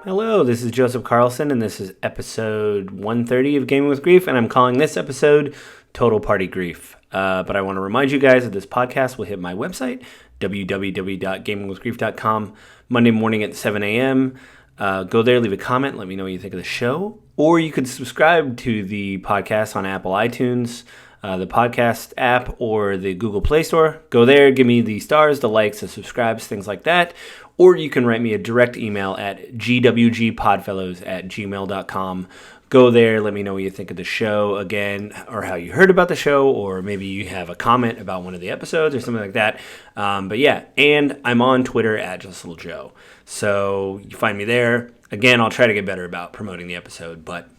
Hello, this is Joseph Carlson, and this is episode 130 of Gaming with Grief, and I'm calling this episode Total Party Grief. But I want to remind you guys that this podcast will hit my website, www.gamingwithgrief.com, Monday morning at 7 a.m. Go there, leave a comment, let me know what you think of the show, or you could subscribe to the podcast on Apple iTunes, the podcast app, or the Google Play Store. Go there, give me the stars, the likes, the subscribes, things like that. Or you can write me a direct email at gwgpodfellows@gmail.com. Go there, let me know what you think of the show again, or how you heard about the show, or maybe you have a comment about one of the episodes or something like that. But yeah, and I'm on Twitter at JustLittleJoe. So you find me there. Again, I'll try to get better about promoting the episode, but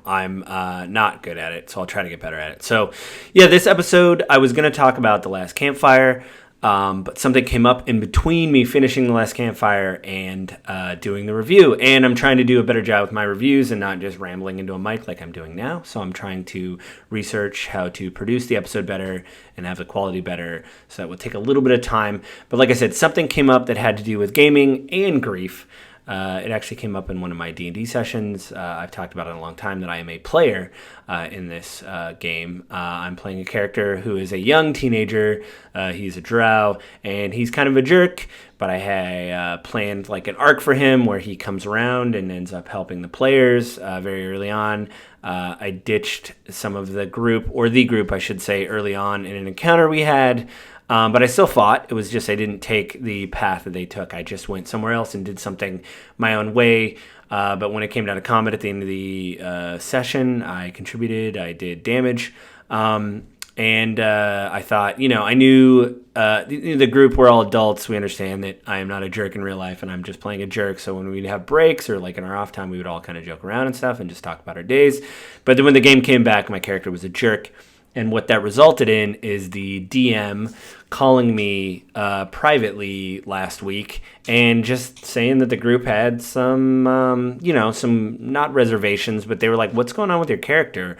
I'm not good at it, so I'll try to get better at it. So yeah, this episode, I was going to talk about The Last Campfire, but something came up in between me finishing The Last Campfire and doing the review. And I'm trying to do a better job with my reviews and not just rambling into a mic like I'm doing now. So I'm trying to research how to produce the episode better and have the quality better. So that will take a little bit of time. But like I said, something came up that had to do with gaming and grief. It actually came up in one of my D&D sessions. I've talked about it in a long time that I am a player in this game. I'm playing a character who is a young teenager. He's a drow, and he's kind of a jerk, but I planned like an arc for him where he comes around and ends up helping the players very early on. I ditched some of the group I should say, early on in an encounter we had. But I still fought. It was just I didn't take the path that they took. I just went somewhere else and did something my own way. But when it came down to combat at the end of the session, I contributed. I did damage. And I thought, I knew the group, we're all adults. We understand that I am not a jerk in real life, and I'm just playing a jerk. So when we'd have breaks or like in our off time, we would all kind of joke around and stuff and just talk about our days. But then when the game came back, my character was a jerk. And what that resulted in is the DM calling me privately last week and just saying that the group had some not reservations, but they were like, what's going on with your character?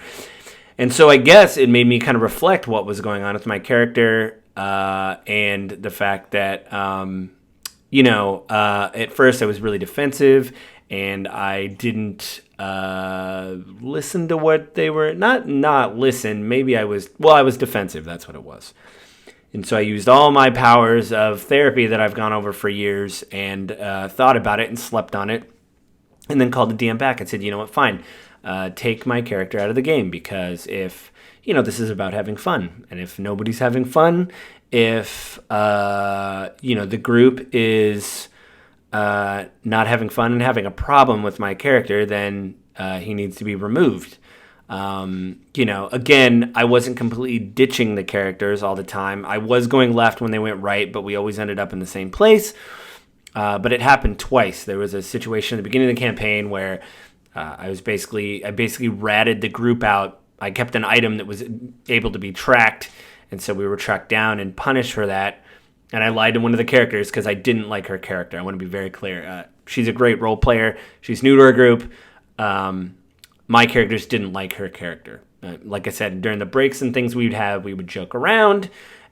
And so I guess it made me kind of reflect what was going on with my character and the fact that, at first I was really defensive and I didn't listen to what they were, not listen, maybe I was defensive, that's what it was. And so I used all my powers of therapy that I've gone over for years and thought about it and slept on it, and then called the DM back and said, you know what, fine, take my character out of the game, because if, this is about having fun, and if nobody's having fun, if, the group is not having fun and having a problem with my character, then he needs to be removed. Again, I wasn't completely ditching the characters all the time. I was going left when they went right, but we always ended up in the same place. But it happened twice. There was a situation at the beginning of the campaign where I basically ratted the group out. I kept an item that was able to be tracked, and so we were tracked down and punished for that. And I lied to one of the characters because I didn't like her character. I want to be very clear. She's a great role player. She's new to our group. My characters didn't like her character. Like I said, during the breaks and things we would joke around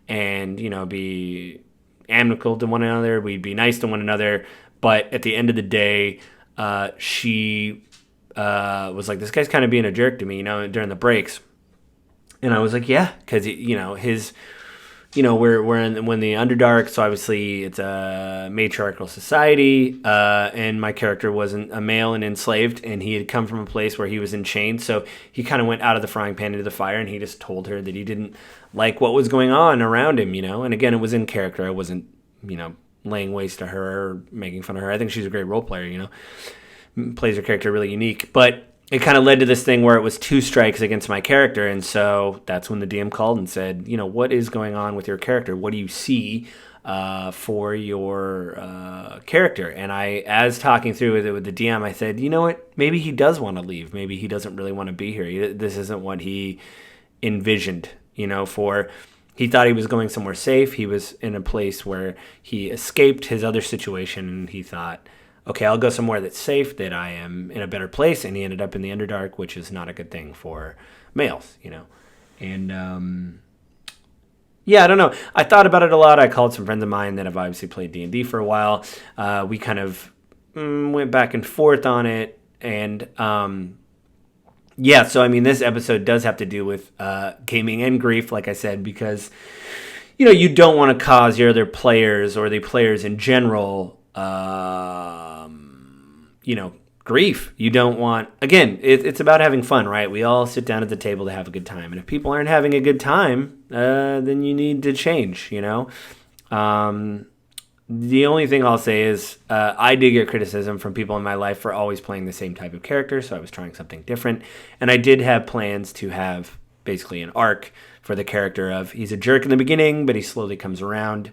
and, be amicable to one another. We'd be nice to one another. But at the end of the day, she was like, this guy's kind of being a jerk to me, during the breaks. And I was like, yeah, because, his... we're in the Underdark, so obviously it's a matriarchal society, and my character wasn't a male and enslaved, and he had come from a place where he was enchained, so he kind of went out of the frying pan into the fire, and he just told her that he didn't like what was going on around him, and again, it was in character. I wasn't, laying waste to her or making fun of her. I think she's a great role player, plays her character really unique, but it kind of led to this thing where it was 2 strikes against my character, and so that's when the DM called and said, what is going on with your character? What do you see for your character? And I, as talking through with the DM, I said, you know what? Maybe he does want to leave. Maybe he doesn't really want to be here. This isn't what he envisioned, he thought he was going somewhere safe. He was in a place where he escaped his other situation, and he thought, okay, I'll go somewhere that's safe, that I am in a better place, and he ended up in the Underdark, which is not a good thing for males, And, I don't know. I thought about it a lot. I called some friends of mine that have obviously played D&D for a while. We kind of went back and forth on it. And yeah, so I mean, this episode does have to do with gaming and grief, like I said, because you don't want to cause your other players or the players in general, grief. You don't want, again, it's about having fun, right? We all sit down at the table to have a good time. And if people aren't having a good time, then you need to change, The only thing I'll say is I did get criticism from people in my life for always playing the same type of character, so I was trying something different. And I did have plans to have basically an arc for the character of he's a jerk in the beginning, but he slowly comes around.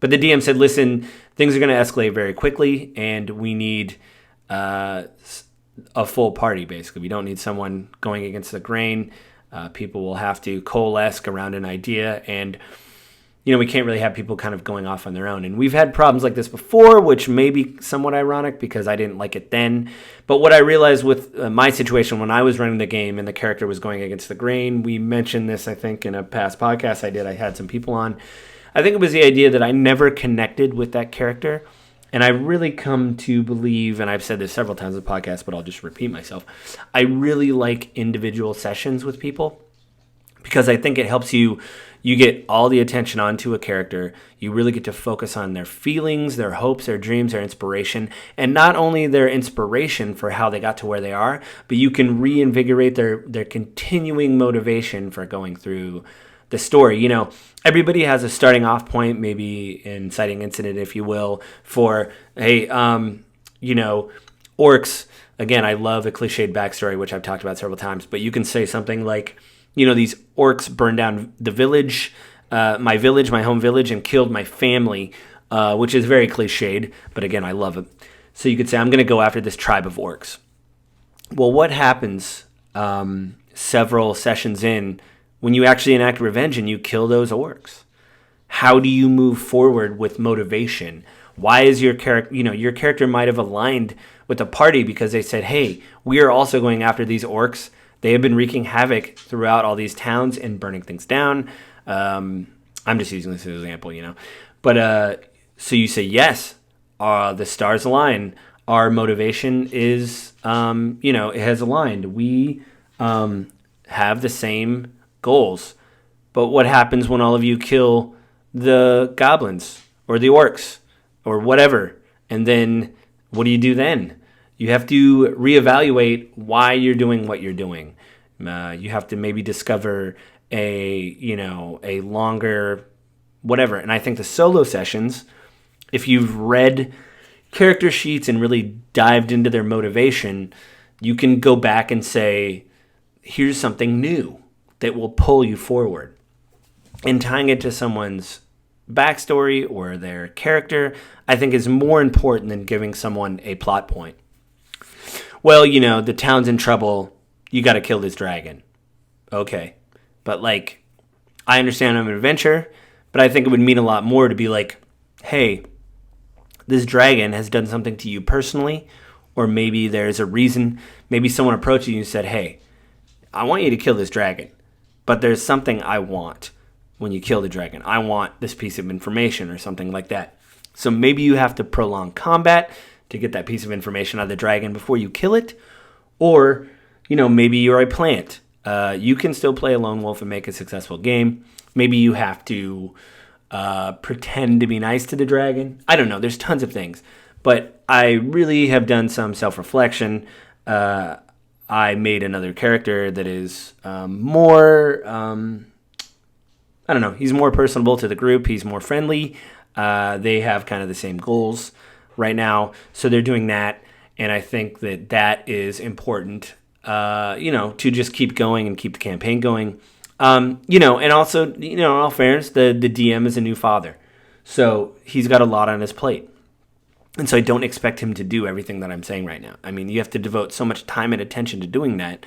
But the DM said, listen, things are going to escalate very quickly, and we need a full party, basically. We don't need someone going against the grain. People will have to coalesce around an idea, and we can't really have people kind of going off on their own. And we've had problems like this before, which may be somewhat ironic because I didn't like it then. But what I realized with my situation when I was running the game and the character was going against the grain, we mentioned this, I think, in a past podcast I had some people on. I think it was the idea that I never connected with that character. And I really come to believe, and I've said this several times in the podcast, but I'll just repeat myself, I really like individual sessions with people because I think it helps you get all the attention onto a character. You really get to focus on their feelings, their hopes, their dreams, their inspiration, and not only their inspiration for how they got to where they are, but you can reinvigorate their continuing motivation for going through the story. Everybody has a starting off point, maybe inciting incident, if you will, for, hey, orcs. Again, I love a cliched backstory, which I've talked about several times, but you can say something like, these orcs burned down the village, my home village, and killed my family, which is very cliched, but again, I love it. So you could say, I'm going to go after this tribe of orcs. Well, what happens several sessions in when you actually enact revenge and you kill those orcs? How do you move forward with motivation? Why is your character, your character might have aligned with the party because they said, hey, we are also going after these orcs. They have been wreaking havoc throughout all these towns and burning things down. I'm just using this as an example, But so you say, yes, the stars align. Our motivation is, it has aligned. We have the same goals. But what happens when all of you kill the goblins or the orcs or whatever? And then what do you do then? You have to reevaluate why you're doing what you're doing. You have to maybe discover a longer whatever. And I think the solo sessions, if you've read character sheets and really dived into their motivation, you can go back and say, here's something new that will pull you forward. And tying it to someone's backstory or their character, I think is more important than giving someone a plot point. Well, the town's in trouble. You got to kill this dragon. Okay. But I understand I'm an adventurer, but I think it would mean a lot more to be like, hey, this dragon has done something to you personally, or maybe there's a reason. Maybe someone approached you and said, hey, I want you to kill this dragon, but there's something I want when you kill the dragon. I want this piece of information or something like that. So maybe you have to prolong combat to get that piece of information out of the dragon before you kill it. Or, maybe you're a plant. You can still play a lone wolf and make a successful game. Maybe you have to pretend to be nice to the dragon. I don't know. There's tons of things. But I really have done some self-reflection. I made another character that is more, I don't know, he's more personable to the group. He's more friendly. They have kind of the same goals right now. So they're doing that. And I think that is important, to just keep going and keep the campaign going. And also, in all fairness, the DM is a new father. So he's got a lot on his plate. And so I don't expect him to do everything that I'm saying right now. I mean, you have to devote so much time and attention to doing that.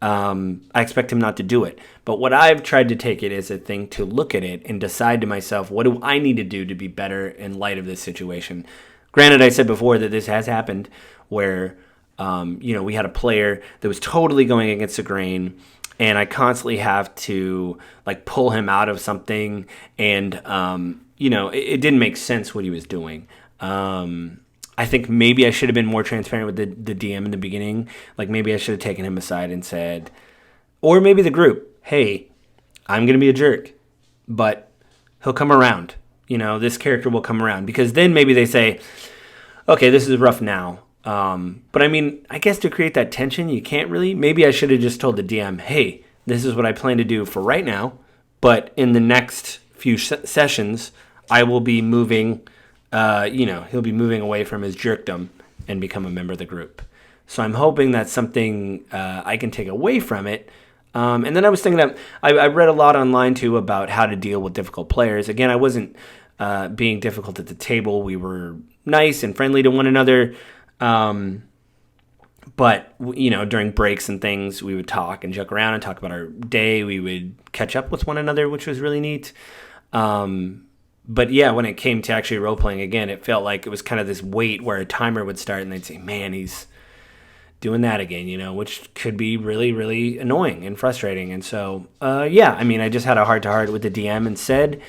I expect him not to do it. But what I've tried to take it as a thing to look at it and decide to myself, what do I need to do to be better in light of this situation? Granted, I said before that this has happened where, we had a player that was totally going against the grain, and I constantly have to pull him out of something, and it didn't make sense what he was doing. I I think maybe I should have been more transparent with the DM in the beginning. Like maybe I should have taken him aside and said, or maybe the group, hey, I'm going to be a jerk, but he'll come around. This character will come around. Because then maybe they say, okay, this is rough now. But I mean, I guess to create that tension, you can't really. Maybe I should have just told the DM, hey, this is what I plan to do for right now. But in the next few sessions, I will be moving, he'll be moving away from his jerkdom and become a member of the group. So I'm hoping that's something I can take away from it. And then I was thinking that I read a lot online, too, about how to deal with difficult players. Again, I wasn't being difficult at the table. We were nice and friendly to one another. But, during breaks and things, we would talk and joke around and talk about our day. We would catch up with one another, which was really neat. But yeah, when it came to actually role-playing again, it felt like it was kind of this wait where a timer would start and they'd say, man, he's doing that again, which could be really, really annoying and frustrating. And so, I just had a heart-to-heart with the DM and said,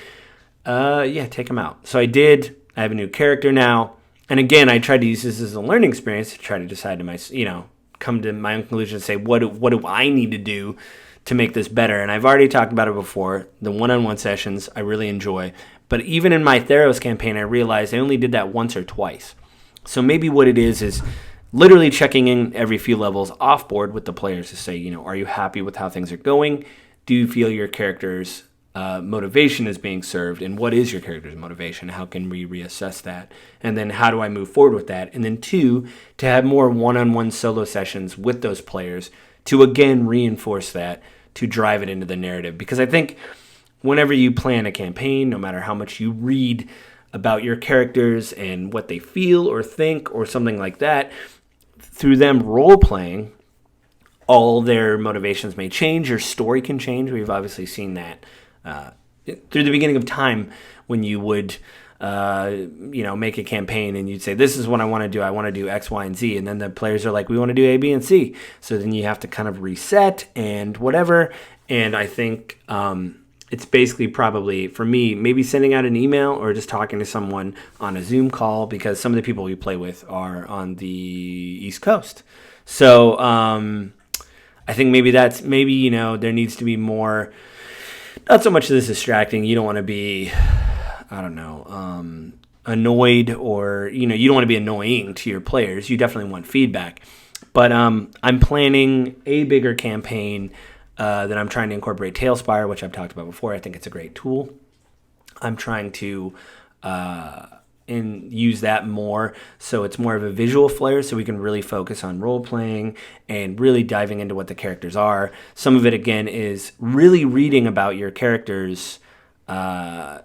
take him out. So I did. I have a new character now. And again, I tried to use this as a learning experience to try to decide to come to my own conclusion and say, what do I need to do to make this better? And I've already talked about it before. The one-on-one sessions I really enjoy. But even in my Theros campaign, I realized I only did that once or twice. So maybe what it is literally checking in every few levels off board with the players to say, are you happy with how things are going? Do you feel your character's motivation is being served? And what is your character's motivation? How can we reassess that? And then how do I move forward with that? And then 2, to have more one-on-one solo sessions with those players to, again, reinforce that, to drive it into the narrative. Because I think whenever you plan a campaign, no matter how much you read about your characters and what they feel or think or something like that, through them role-playing, all their motivations may change. Your story can change. We've obviously seen that through the beginning of time when you would, make a campaign and you'd say, this is what I want to do. I want to do X, Y, and Z. And then the players are like, we want to do A, B, and C. So then you have to kind of reset and whatever. And I think it's basically probably, for me, maybe sending out an email or just talking to someone on a Zoom call, because some of the people we play with are on the East Coast. So I think maybe there needs to be more, not so much this distracting. You don't want to be, annoyed, or, you don't want to be annoying to your players. You definitely want feedback. But I'm planning a bigger campaign that I'm trying to incorporate Tailspire, which I've talked about before. I think it's a great tool. I'm trying to use that more, so it's more of a visual flair, so we can really focus on role-playing and really diving into what the characters are. Some of it, again, is really reading about your character's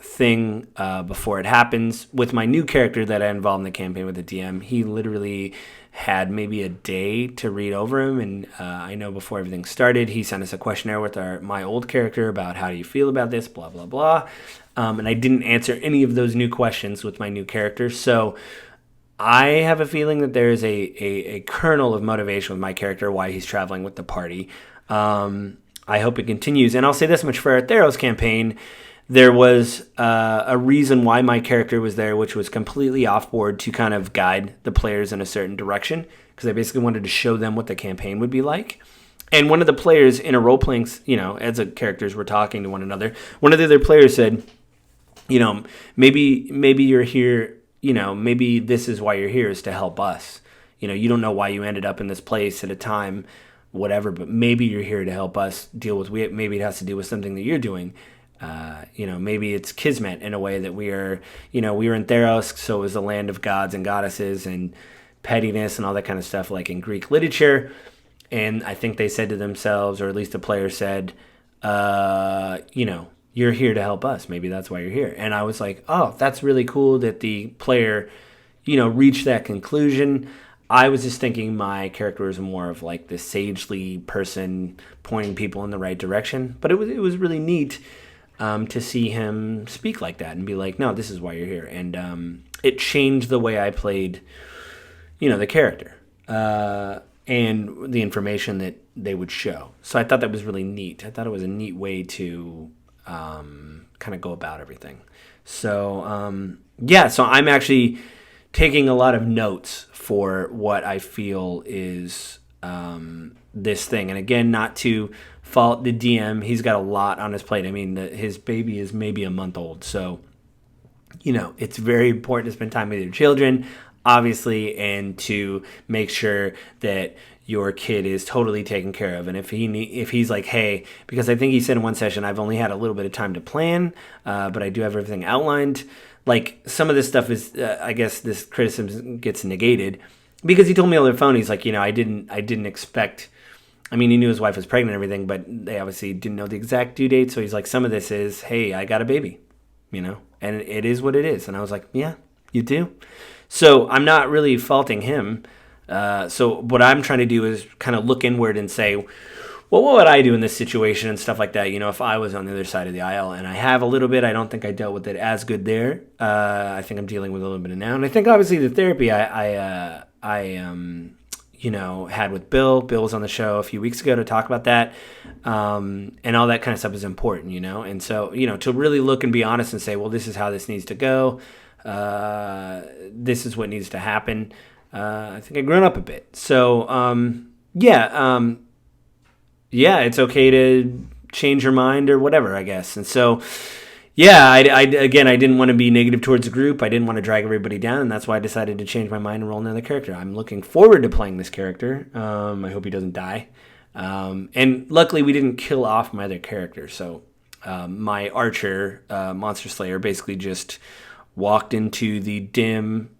thing before it happens. With my new character that I involved in the campaign with the DM, he literally had maybe a day to read over him, and I know before everything started, he sent us a questionnaire with my old character about how do you feel about this, blah, blah, blah. And I didn't answer any of those new questions with my new character. So I have a feeling that there is a kernel of motivation with my character, why he's traveling with the party. I hope it continues. And I'll say this much, for our Theros campaign, there was a reason why my character was there, which was completely off-board to kind of guide the players in a certain direction, because I basically wanted to show them what the campaign would be like. And one of the players in a role-playing, as the characters were talking to one another, one of the other players said, maybe you're here, maybe this is why you're here, is to help us. You don't know why you ended up in this place at a time, whatever, but maybe you're here to help us deal with, maybe it has to do with something that you're doing. Maybe it's kismet in a way that we were in Theros, so it was the land of gods and goddesses and pettiness and all that kind of stuff, like in Greek literature. And I think they said to themselves, or at least the player said, you're here to help us. Maybe that's why you're here. And I was like, oh, that's really cool that the player, reached that conclusion. I was just thinking my character was more of like this sagely person pointing people in the right direction. But it was really neat to see him speak like that and be like, no, this is why you're here. And it changed the way I played, the character and the information that they would show. So I thought that was really neat. I thought it was a neat way to kind of go about everything. So, so I'm actually taking a lot of notes for what I feel is this thing. And again, not to fault the DM. He's got a lot on his plate. I mean, his baby is maybe a month old. So, it's very important to spend time with your children, obviously, and to make sure that your kid is totally taken care of. And if he's like, hey, because I think he said in one session, I've only had a little bit of time to plan, but I do have everything outlined. Like, some of this stuff is, I guess this criticism gets negated because he told me on the phone, he's like, I didn't expect, I mean, he knew his wife was pregnant and everything, but they obviously didn't know the exact due date. So he's like, some of this is, hey, I got a baby, and it is what it is. And I was like, yeah, you do. So I'm not really faulting him. So what I'm trying to do is kind of look inward and say, well, what would I do in this situation and stuff like that? If I was on the other side of the aisle, and I have a little bit, I don't think I dealt with it as good there. I think I'm dealing with a little bit of now. And I think obviously the therapy I had with Bill. Bill was on the show a few weeks ago to talk about that. And all that kind of stuff is important, And so, to really look and be honest and say, well, this is how this needs to go. This is what needs to happen. I think I've grown up a bit. So, it's okay to change your mind or whatever, I guess. And so, I didn't want to be negative towards the group. I didn't want to drag everybody down, and that's why I decided to change my mind and roll another character. I'm looking forward to playing this character. I hope he doesn't die. And luckily, we didn't kill off my other character. So my archer, Monster Slayer, basically just walked into the dim,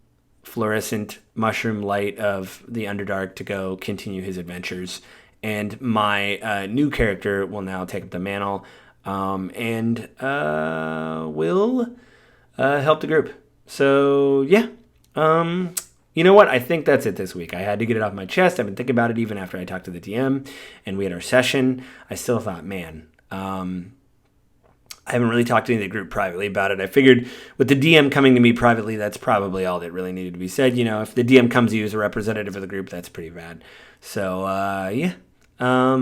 fluorescent mushroom light of the Underdark to go continue his adventures. And my new character will now take up the mantle and will help the group. So, you know what? I think that's it this week. I had to get it off my chest. I've been thinking about it even after I talked to the DM and we had our session. I still thought, man, I haven't really talked to any of the group privately about it. I figured with the DM coming to me privately, that's probably all that really needed to be said. If the DM comes to you as a representative of the group, that's pretty rad. So, I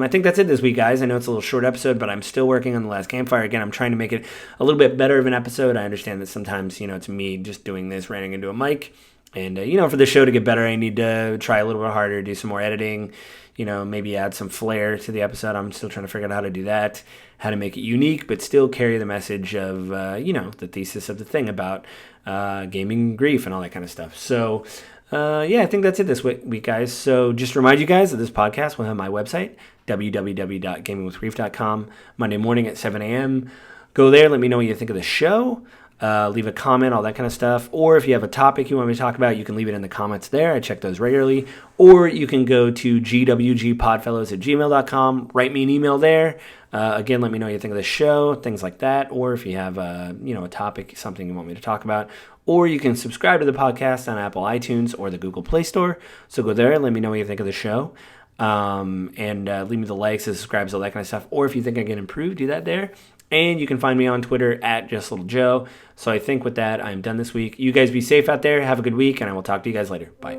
think that's it this week, guys. I know it's a little short episode, but I'm still working on The Last Campfire. Again, I'm trying to make it a little bit better of an episode. I understand that sometimes, it's me just doing this, ranting into a mic. And, for the show to get better, I need to try a little bit harder, do some more editing, maybe add some flair to the episode. I'm still trying to figure out how to do that, how to make it unique, but still carry the message of, the thesis of the thing about gaming grief and all that kind of stuff. So, I think that's it this week, guys. So just to remind you guys that this podcast will have my website, www.gamingwithgrief.com, Monday morning at 7 a.m. Go there. Let me know what you think of the show. Leave a comment, all that kind of stuff. Or if you have a topic you want me to talk about, you can leave it in the comments there. I check those regularly. Or you can go to gwgpodfellows@gmail.com. Write me an email there. Again, let me know what you think of the show, things like that. Or if you have a topic, something you want me to talk about. Or you can subscribe to the podcast on Apple iTunes or the Google Play Store. So go there and let me know what you think of the show. And leave me the likes, the subscribes, all that kind of stuff. Or if you think I can improve, do that there. And you can find me on Twitter at JustLittleJoe. So I think with that, I'm done this week. You guys be safe out there. Have a good week, and I will talk to you guys later. Bye.